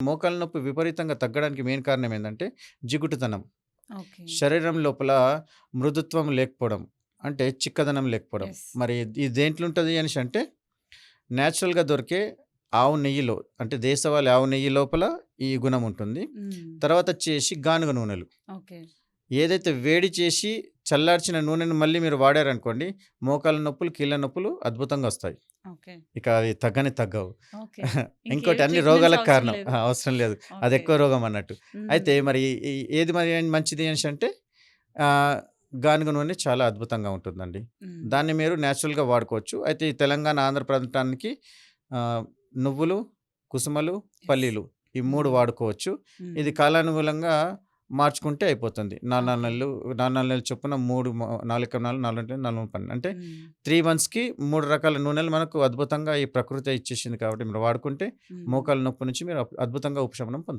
మోకాళ్ళ నొప్పి విపరీతంగా తగ్గడానికి మెయిన్ కారణం ఏందంటే జిగుటుతనం. ఓకే. శరీరం లోపల మృదుత్వం లేకపోవడం. అంటే చిక్కదనం లేకపోవడం. యెస్. మరి ఇది దేంట్లో ఉంటది అనేసంటే నేచురల్‌గా దొరికే ఆవు నెయ్యిలో అంటే దేశవాళీ ఆవు నెయ్యి లోపల ఈ గుణం ఉంటుంది. హ్మ్. తర్వాతొచ్చేసి గానుగ నూనెలు. ఓకే. ఏదైతే వేడి చేసి చల్లార్చిన నూనెను మళ్ళీ మీరు వాడారనుకోండి, మోకాళ్ళ నొప్పులు, కీళ్ళ నొప్పులు అద్భుతంగా ఒస్తాయి. ఓకే. ఇక అవి తగ్గవు. ఓకే. ఇంకోటి ఇంకేవి అన్ని ట్రీట్‌మెంట్స్ రోగాలకు అవసరం కారణం. లేదు. అవసరం లేదు. ఓకే. అదెక్కువ రోగం అన్నట్టు. అయితే హ్మ్. మరి ఏది మరి మంచిది అనేసంటే ఆహ్, గానుగ నూనె చాలా అద్భుతంగా ఉంటుందండి. హ్మ్. దాన్ని మీరు నేచురల్‌గా వాడుకోవచ్చు. అయితే ఈ తెలంగాణ, ఆంధ్ర ప్రాంతానికి ఆహ్, నువ్వులు, కుసుమలు, యెస్. పల్లీలు ఈ 3 హ్మ్. వాడుకోవచ్చు. ఇది హ్మ్. కాలానుగుణంగా మార్చుకుంటే అయిపోతుంది. 4, 4 ఓకే. నెలలు 4, 4 నెలల చొప్పున 3 4 ఎకరాలు 4 4 12 అంటే హ్మ్. 3 మంత్స్‌కి 3 రకాల నూనెలు మనకు అద్భుతంగా ఈ ప్రకృతే ఇచ్చేసింది కాబట్టి మీరు వాడుకుంటే హ్మ్. మోకాళ్ళ నొప్పి నుంచి మీరు అద్భుతంగా ఉపశమనం పొందొచ్చు.